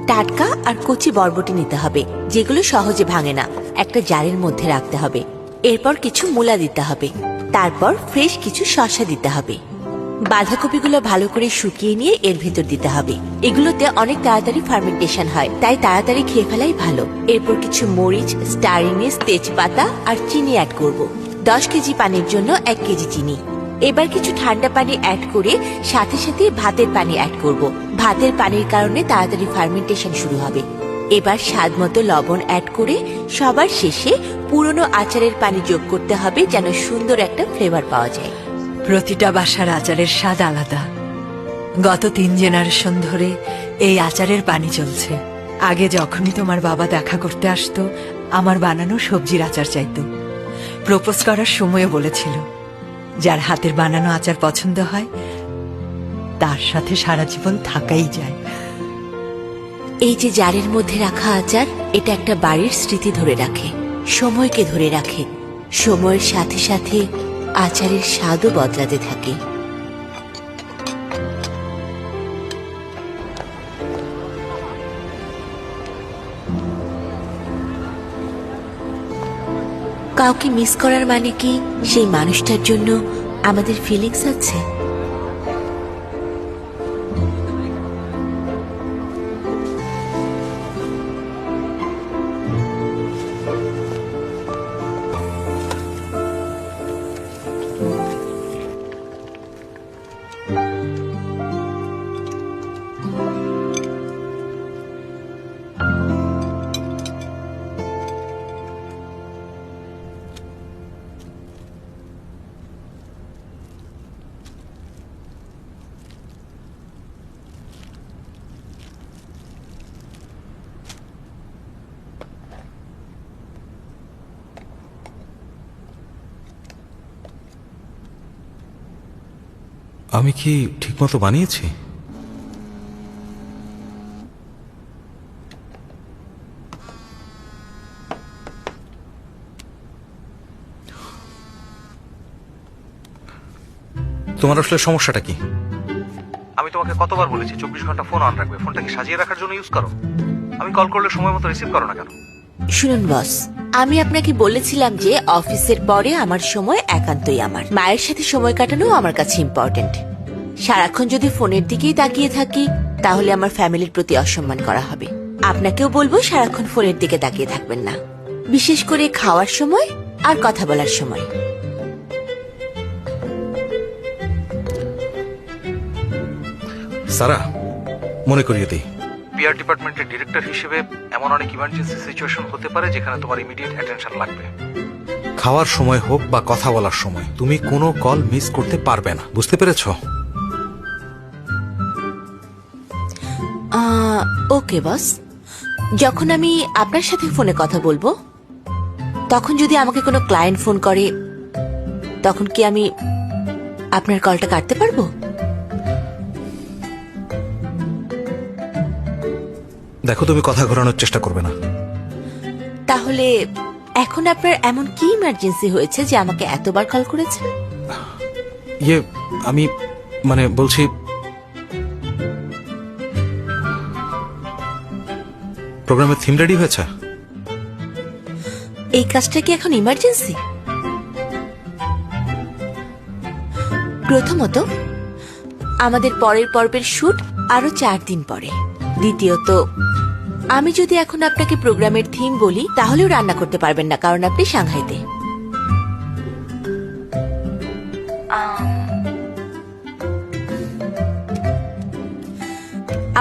টাটকা আর কচি বরবটি নিতে হবে, যেগুলো সহজে ভাঙে না। একটা জারের মধ্যে রাখতে হবে। এরপর কিছু মূলা দিতে হবে। তারপর ফ্রেশ কিছু শসা দিতে হবে। বাঁধাকপিগুলো ভালো করে শুকিয়ে নিয়ে এর ভেতর দিতে হবে। এগুলোতে অনেক তাড়াতাড়ি ফার্মেন্টেশন হয়, তাই তাড়াতাড়ি খেয়ে ফেলাই ভালো। এরপর কিছু মরিচ, স্টার এনিস, তেজপাতা আর চিনি অ্যাড করব। 10 কেজি পানির জন্য 1 কেজি চিনি। এবার কিছু ঠান্ডা পানি অ্যাড করে সাথে সাথে ভাতের পানি অ্যাড করব। ভাতের পানির কারণে তাড়াতাড়ি ফার্মেন্টেশন শুরু হবে। এবার স্বাদ মতো লবণ অ্যাড করে সবার শেষে পুরনো আচারের পানি যোগ করতে হবে, যেন সুন্দর একটা ফ্লেভার পাওয়া যায়। প্রতিটা বাসার আচারের স্বাদ আলাদা। গত 3 জেনারেশন ধরে এই আচারের পানি চলছে। আগে যখনই তোমার বাবা দেখা করতে আসতো, আমার বানানো সবজির আচার চাইতো। প্রপোজ করার সময়ও বলেছিল, যার হাতের বানানো আচার পছন্দ হয় তার সাথে সারা জীবন থাকাই যায়। এই যে জারের মধ্যে রাখা আচার, এটা একটা বাড়ির স্মৃতি ধরে রাখে, সময়কে ধরে রাখে। সময়ের সাথে সাথে আচারের স্বাদও বদলাতে থাকে। কাউকে মিস করার মানে কি সেই মানুষটার জন্য আমাদের ফিলিংস আছে? আমি কি ঠিকমতো বানিয়েছি? তোমার আসলে সমস্যাটা কি? আমি তোমাকে কতবার বলেছি 24 ঘন্টা ফোন অন রাখবে। ফোনটা কি সাজিয়ে রাখার জন্য ইউজ করো? আমি কল করলে সময় মতো রিসিভ করো না কেন? শুনুন বস, আমি আপনাকে বলেছিলাম যে অফিসের পরে আমার সময় একান্তই আমার। মায়ের সাথে সময় কাটানো আমার কাছে ইম্পর্টেন্ট। সারাক্ষণ যদি ফোনের দিকেই তাকিয়ে থাকি, তাহলে আমার ফ্যামিলির প্রতি অসম্মান করা হবে। আপনাকেও বলবো সারাক্ষণ ফোনের দিকে তাকিয়ে থাকবেন না, বিশেষ করে খাওয়ার সময় আর কথা বলার সময়। সারা, মনে করিয়ে দিই, পিআর ডিপার্টমেন্টের ডিরেক্টর হিসেবে এমন অনেক ইমার্জেন্সি সিচুয়েশন হতে পারে যেখানে তোমার ইমিডিয়েট অ্যাটেনশন লাগবে। খাওয়ার সময় হোক বা কথা বলার সময় তুমি কোনো কল মিস করতে পারবে না, বুঝতে পেরেছো? ওকে বস, যখন আমি আপনার সাথে ফোনে কথা বলবো, তখন যদি আমাকে কোনো ক্লায়েন্ট ফোন করে, তখন কি আমি আপনার কলটা কাটতে পারবো? দেখো, তুমি কথা ঘোরানোর চেষ্টা করবে না। তাহলে এখন আপনার এমন কি ইমার্জেন্সি হয়েছে যে আমাকে এতবার কল করেছেন? আমি মানে বলছি, প্রোগ্রামের থিম রেডি হয়েছে? এই কাজটা কি এখন ইমার্জেন্সি? প্রথমত, আমাদের পরের পর্বের শুট আরো 4 দিন পরে। দ্বিতীয়ত, আমি যদি এখন আপনাকে প্রোগ্রামের থিম বলি, তাহলেও রান্না করতে পারবেন না, কারণ আপনি সাংহাইতে।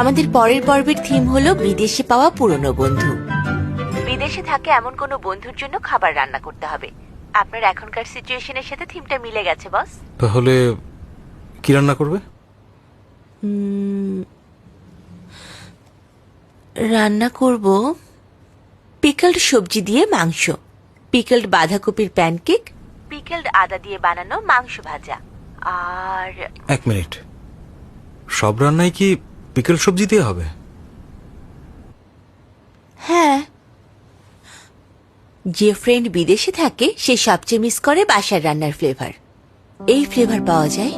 আমাদের পরের পর্বের থিম হলো বিদেশে পাওয়া পুরনো বন্ধু। বিদেশে থাকে এমন কোনো বন্ধুর জন্য খাবার রান্না করতে হবে। আপনার এখনকার সিচুয়েশনের সাথে থিমটা মিলে গেছে বস। তাহলে কি রান্না করবে? রান্না করব পিকলড সবজি দিয়ে মাংস, পিকলড বাঁধাকপির প্যানকেক, পিকলড আদা দিয়ে বানানো মাংস ভাজা, আর 1 মিনিট, সব রান্নাই কি পিকল সবজি দিয়ে হবে? হ্যাঁ, যে ফ্রেন্ড বিদেশে থাকে সে সবচেয়ে মিস করে বাসার রান্নার ফ্লেভার। এই ফ্লেভার পাওয়া যায়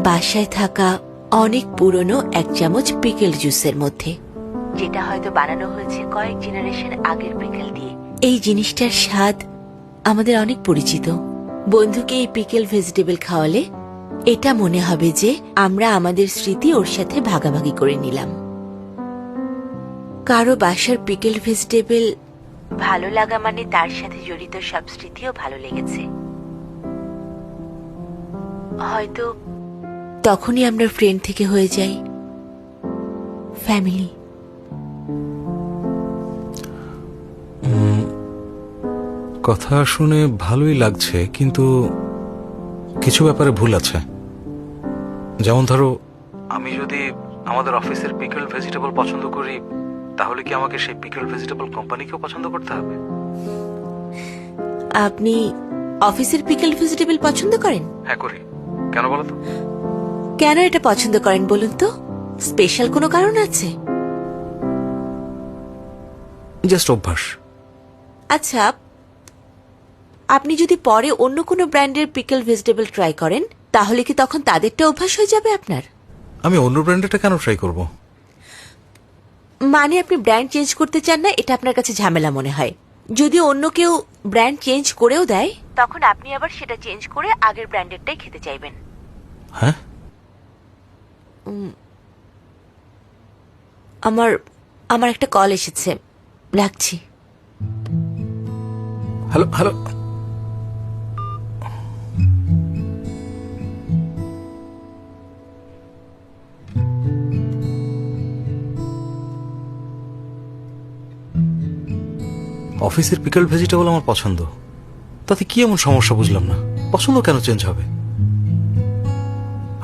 বাসায় থাকা অনেক পুরনো 1 চামচ পিকল জুসের মধ্যে। যেটা হয়তো বানানো হয়েছে কয়েক জেনারেশন আগের পিকল দিয়ে। এই জিনিসটার স্বাদ আমাদের অনেক পরিচিত। বন্ধুকে এই পিকল ভেজিটেবল খাওয়ালে এটা মনে হবে যে আমরা আমাদের স্মৃতি ওর সাথে ভাগাভাগি করে নিলাম। কারো বাসার পিকল ভেজিটেবল ভালো লাগা মানে তার সাথে জড়িত সব স্মৃতিও ভালো লেগেছে। হয়তো তখনই আমরা ফ্রেন্ড থেকে হয়ে যাই ফ্যামিলি। কথা শুনে ভালোই লাগছে, কিন্তু কিছু ব্যাপারে ভুল আছে। যেমন ধরো, আমি যদি আমাদের অফিসের পিকল ভেজিটেবল পছন্দ করি, তাহলে কি আমাকে সেই পিকল ভেজিটেবল কোম্পানিকেও পছন্দ করতে হবে? আপনি অফিসের পিকল ভেজিটেবল পছন্দ করেন? হ্যাঁ, করি। কেন বলো তো? কেন এটা পছন্দ করেন বলুন তো? স্পেশাল কোনো কারণ আছে? জাস্ট অভ্যাস। আচ্ছা, আপনি যদি পরে অন্য কোনো ব্র্যান্ডের পিকল ভেজিটেবল ট্রাই করেন, তাহলে কি তখন তাদেরটা অভ্যাস হয়ে যাবে আপনার? আমি অন্য ব্র্যান্ডেরটা কেন ট্রাই করব? মানে আপনি ব্র্যান্ড চেঞ্জ করতে চান না, এটা আপনার কাছে ঝামেলা মনে হয়। যদি অন্য কেউ ব্র্যান্ড চেঞ্জ করেও দেয়, তখন আপনি আবার সেটা চেঞ্জ করে আগের ব্র্যান্ডেরটাই খেতে চাইবেন। হ্যাঁ, আমার একটা কল এসেছে, রাখছি। Hello hello. অফিসের পিকল ভেজিটেবল আমার পছন্দ, তাতে কি এমন সমস্যা বুঝলাম না। পছন্দ কেন চেঞ্জ হবে?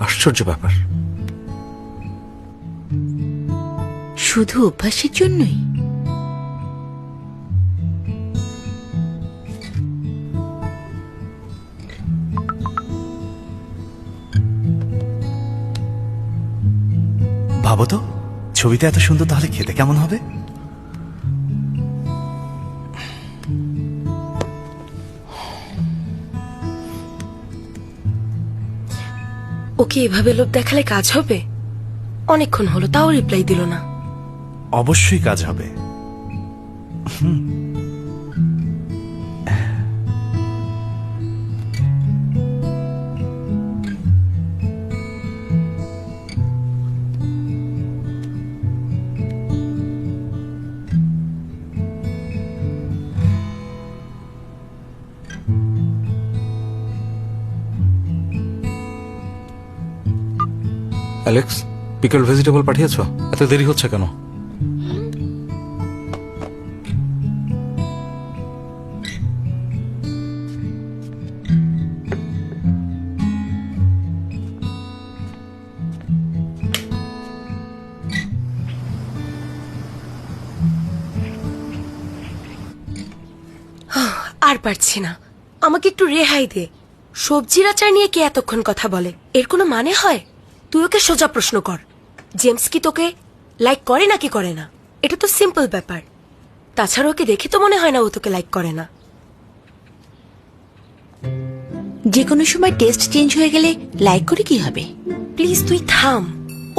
আশ্চর্য ব্যাপার। শুধু অভ্যাসের জন্যই? ভাবো তো, ছবিতে এত সুন্দর, তাহলে খেতে কেমন হবে? ওকে এভাবে লোভ দেখালে কাজ হবে? অনেকক্ষণ হলো, তাও রিপ্লাই দিল না। অবশ্যই কাজ হবে। অ্যালেক্স, পিকল ভেজিটেবল পাঠিয়েছো? এত দেরি হচ্ছে কেন? আর পারছি না, আমাকে একটু রেহাই দে। সবজির আচার নিয়ে কে এতক্ষণ কথা বলে? এর কোনো মানে হয়? তুই ওকে সোজা প্রশ্ন কর, জেমস কি তোকে লাইক করে নাকি করে না? এটা তো সিম্পল ব্যাপার। তাছাড়া ওকে দেখে তো মনে হয় না ও তোকে লাইক করে না। যে কোনো সময় টেস্ট চেঞ্জ হয়ে গেলে লাইক করে কি হবে? প্লিজ তুই থাম।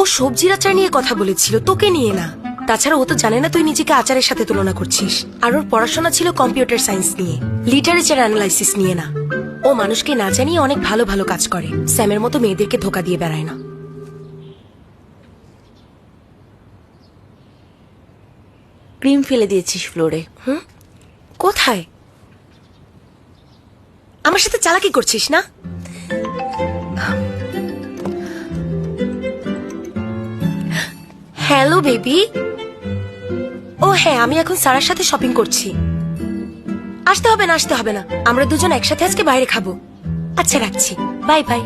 ও সবজির আচার নিয়ে কথা বলেছিল, তোকে নিয়ে না। তাছাড়া ও তো জানে না তুই নিজেকে আচারের সাথে তুলনা করছিস। আর ওর পড়াশোনা ছিল কম্পিউটার সায়েন্স নিয়ে, লিটারেচার অ্যানালাইসিস নিয়ে না। ও মানুষকে না জানিয়ে অনেক ভালো ভালো কাজ করে। স্যামের মতো মেয়েদেরকে ধোকা দিয়ে বেড়ায় না। ক্রিম ফেলে দিয়েছিস ফ্লোরে। কোথায়? আমার সাথে চালাকি করছিস না? Hello baby. ও হ্যাঁ, আমি এখন সারার সাথে শপিং করছি। আসতে হবে না, আসতে হবে না। আমরা দুজন একসাথে আজকে বাইরে খাবো। আচ্ছা রাখছি, বাই বাই।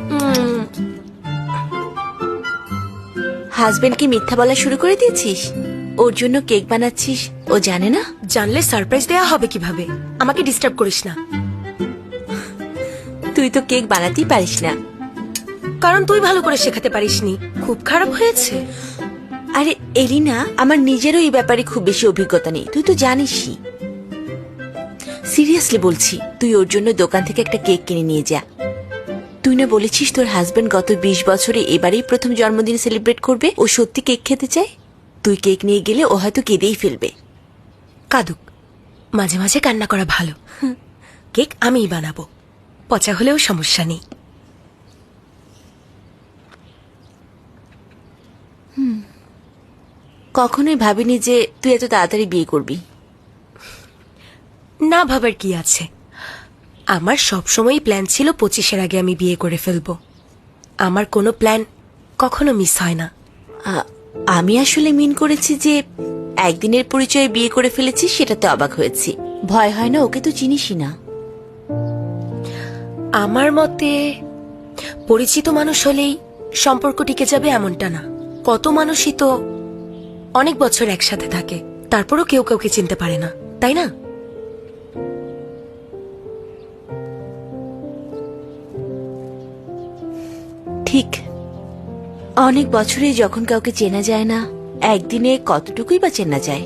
হাজবেন্ডকে মিথ্যা বলা শুরু করে দিয়েছিস? ওর জন্য কেক বানাচ্ছিস, ও জানে না? জানলে সারপ্রাইজ দেয়া হবে কিভাবে? আমাকে ডিস্টার্ব করিস না। তুই তো কেক বানাতেই পারিস না। কারণ তুই ভালো করে শেখাতে পারিসনি। খুব খারাপ হয়েছে। আরে এলিনা, আমার নিজেরও এই ব্যাপারে খুব বেশি অভিজ্ঞতা নেই, তুই তো জানিসই। সিরিয়াসলি বলছি, তুই ওর জন্য দোকান থেকে একটা কেক কিনে নিয়ে যা। তুই না বলেছিস তোর হাজবেন্ড গত 20 বছরে এবারেই প্রথম জন্মদিন সেলিব্রেট করবে? ও সত্যি কেক খেতে চায়? তুই কেক নিয়ে গেলে ও হয়তো কেঁদেই ফেলবে। কাঁদুক, মাঝে মাঝে কান্না করা ভালো। কেক আমিই বানাবো, পচা হলেও সমস্যা নেই। কখনোই ভাবিনি যে তুই এত তাড়াতাড়ি বিয়ে করবি। না ভাবার কি আছে, আমার সবসময়ই প্ল্যান ছিল 25-এর আগে আমি বিয়ে করে ফেলবো। আমার কোনো প্ল্যান কখনো মিস হয় না। আমি আসলে মিন করেছি যে একদিনের পরিচয়ে বিয়ে করে ফেলেছি, সেটাতে অবাক হয়েছি। ভয় হয় না? ওকে তো চিনিসই না। আমার মতে পরিচিত মানুষ হলেই সম্পর্ক টিকে যাবে এমনটা না। কত মানুষই তো অনেক বছর একসাথে থাকে, তারপরও কেউ কাউকে চিনতে পারে না, তাই না? ঠিক, অনেক বছরেই যখন কাউকে চেনা যায় না, একদিনে কতটুকুই বা চেনা যায়।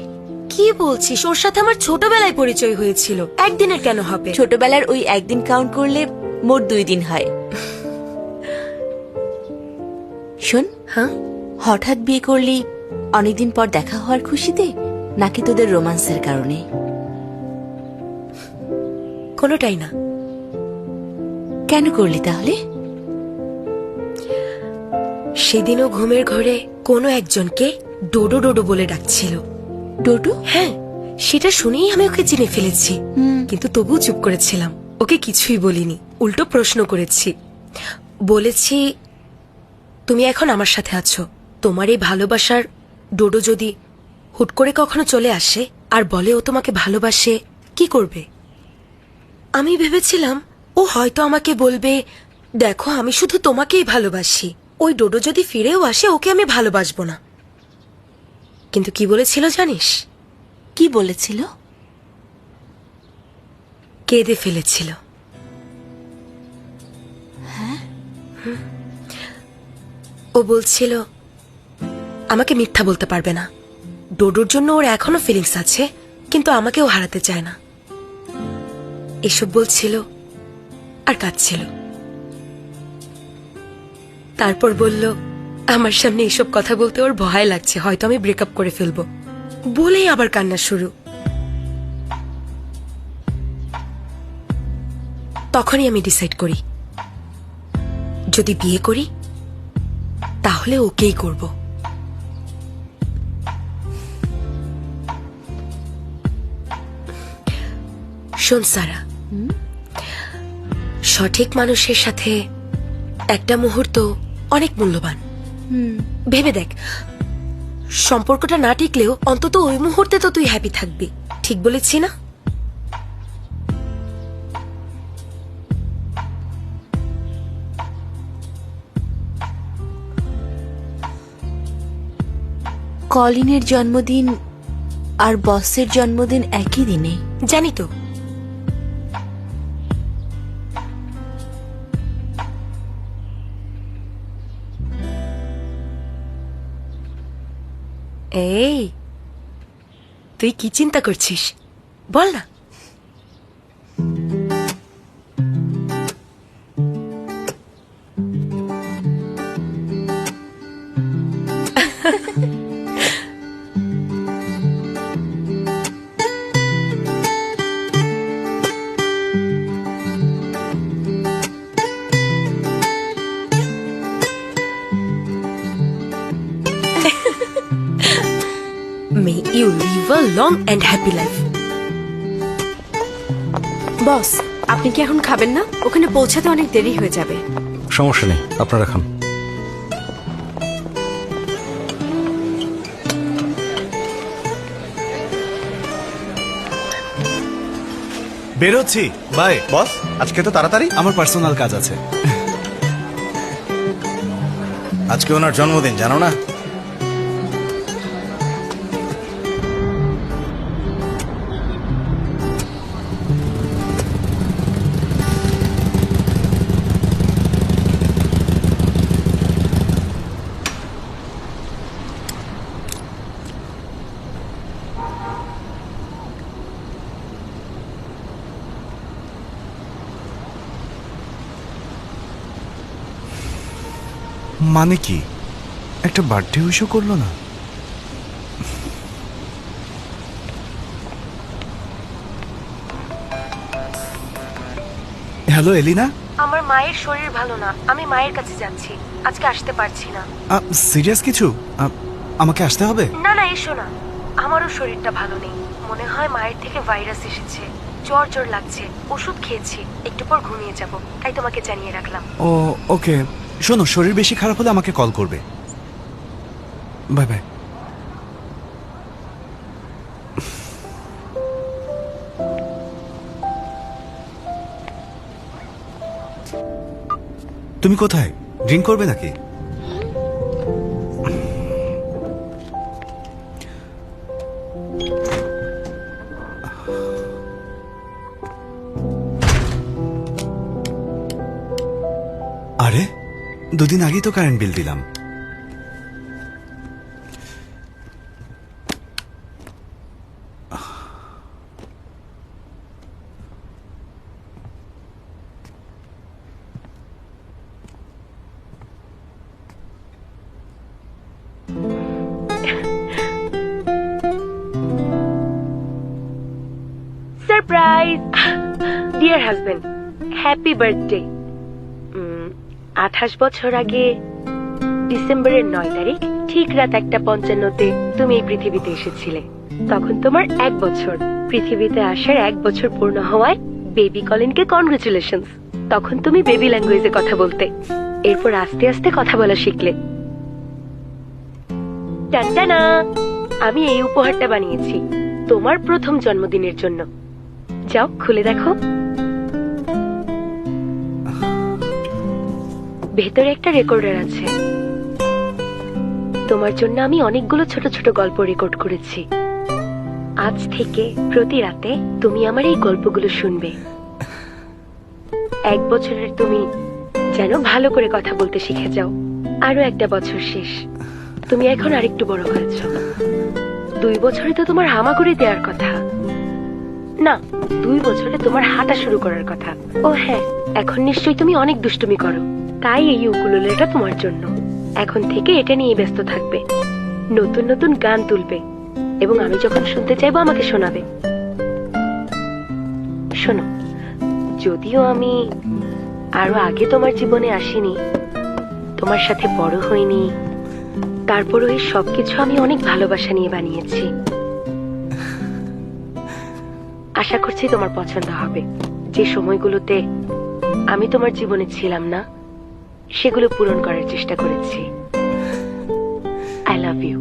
কি বলছিস? ওর সাথে আমার ছোটবেলায় পরিচয় হয়েছিল, একদিনের কেন হবে? ছোটবেলার ওই একদিন কাউন্ট করলে মোট 2 দিন হয়। শোন, হ্যাঁ, হঠাৎ বিয়ে করলি অনেকদিন পর দেখা হওয়ার খুশিতে, নাকি তোদের রোমান্সের কারণে? কোনোটাই না। কেন করলি তাহলে? সেদিনও ঘুমের ঘরে কোনো একজনকে ডোডো ডোডো বলে ডাকছিল। ডোডো? হ্যাঁ, সেটা শুনেই আমি ওকে চিনে ফেলেছি, কিন্তু তবুও চুপ করেছিলাম। ওকে কিছুই বলিনি, উল্টো প্রশ্ন করেছি। বলেছি, তুমি এখন আমার সাথে আছো, তোমার এই ভালোবাসার ডোডো যদি হুট করে কখনো চলে আসে আর বলে ও তোমাকে ভালোবাসে, কি করবে? আমি ভেবেছিলাম ও হয়তো আমাকে বলবে, দেখো আমি শুধু তোমাকেই ভালোবাসি। ওই ডোডো যদি ফিরেও আসে, ওকে আমি ভালোবাসবো না। কিন্তু কি বলেছিল জানিস? কি বলেছিল? কেঁদে ফেলেছিল। ও বলছিল আমাকে মিথ্যা বলতে পারবে না, ডোডোর জন্য ওর এখনো ফিলিংস আছে, কিন্তু আমাকেও হারাতে চায় না। এসব বলছিল আর কাঁদছিল। তারপর বলল আমার সামনে এসব কথা বলতে ওর ভয় লাগছে, হয়তো আমি ব্রেকআপ করে ফেলবো। বলেই আবার কান্না শুরু। তখনই আমি ডিসাইড করি, যদি বিয়ে করি তাহলে ওকেই করব। শোন সারা, সঠিক মানুষের সাথে একটা মুহূর্ত অনেক মূল্যবান। ভেবে দেখ, সম্পর্কটা না টিকলেও অন্তত ওই মুহূর্তে তো তুই হ্যাপি থাকবি। ঠিক বলেছি না? কলিনের জন্মদিন আর বসের জন্মদিন একই দিনে? জানি তো। এই, তুই কি চিন্তা করছিস বল না? May you live a long and happy life. বস, আপনি কি এখন খাবেন না? ওখানে পৌঁছাতে অনেক দেরি হয়ে যাবে। সমস্যা নেই, আপনারা খান। বেরোচ্ছি, বাই। বস, আজকে তো তাড়াতাড়ি। আমার পার্সোনাল কাজ আছে। আজকে ওনার জন্মদিন, জানো না? মানে কি, একটা বার্থডে উইশও করলো না? হ্যালো এলিনা। আমার মায়ের শরীর ভালো না, আমি মায়ের কাছে যাচ্ছি, আজকে আসতে পারছি না। সিরিয়াস কিছু? আমাকে আসতে হবে? না না, এসো না, আমারও শরীরটা ভালো নেই, মনে হয় মায়ের থেকে ভাইরাস এসেছে, জ্বর জ্বর লাগছে, ওষুধ খেয়েছি, একটু পর ঘুমিয়ে যাব, তাই তোমাকে জানিয়ে রাখলাম। ও ওকে, শোনো, শরীর বেশি খারাপ হলে আমাকে কল করবে। Bye bye. তুমি কোথায়? ড্রিঙ্ক করবে নাকি? আরে, দুদিন আগেই তো কারেন্ট বিল দিলাম। Surprise! Dear husband, happy birthday. 28 বছর আগে ডিসেম্বরের 9 তারিখ ঠিক রাত 1:55 তুমি এই পৃথিবীতে এসেছিলে। তখন তোমার 1 বছর। পৃথিবীতে আসার 1 বছর পূর্ণ হওয়ায় বেবি কলিনকে কনগ্রেচুলেশনস। তখন তুমি বেবি ল্যাঙ্গুয়েজে কথা বলতে, এরপর আস্তে আস্তে কথা বলা শিখলে। টানটানা, আমি এই উপহারটা বানিয়েছি তোমার প্রথম জন্মদিনের জন্য। যাও, খুলে দেখো। ভেতরে একটা রেকর্ডার আছে। তোমার জন্য আমি অনেকগুলো ছোট ছোট গল্প রেকর্ড করেছি। আজ থেকে প্রতি রাতে তুমি আমার এই গল্পগুলো শুনবে। 1 বছরের তুমি যেন ভালো করে কথা বলতে শিখে যাও। আরো একটা বছর শেষ, তুমি এখন আরেকটু বড় হয়েছ। 2 বছরে তো তোমার হামাগুড়ি দেওয়ার কথা না, 2 বছরে তোমার হাঁটা শুরু করার কথা। ও হ্যাঁ, এখন নিশ্চয়ই তুমি অনেক দুষ্টুমি করো, তাই এই উকুলেলেটা তোমার জন্য। এখন থেকে এটা নিয়ে ব্যস্ত থাকবে, নতুন নতুন গান তুলবে এবং আমি যখন শুনতে চাইবো আমাকে শোনাবে। শোনো, যদিও আমি আরো আগে তোমার জীবনে আসিনি, তোমার সাথে বড় হইনি, তারপরও এই সবকিছু আমি অনেক ভালোবাসা নিয়ে বানিয়েছি। আশা করছি তোমার পছন্দ হবে। যে সময়গুলোতে আমি তোমার জীবনে ছিলাম না, সেগুলো পূরণ করার চেষ্টা করেছি। I love you.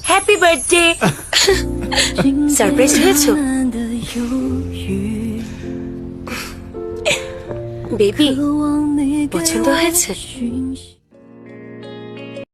Happy birthday. Surprise হয়েছো বেবি? পছন্দ হয়েছে?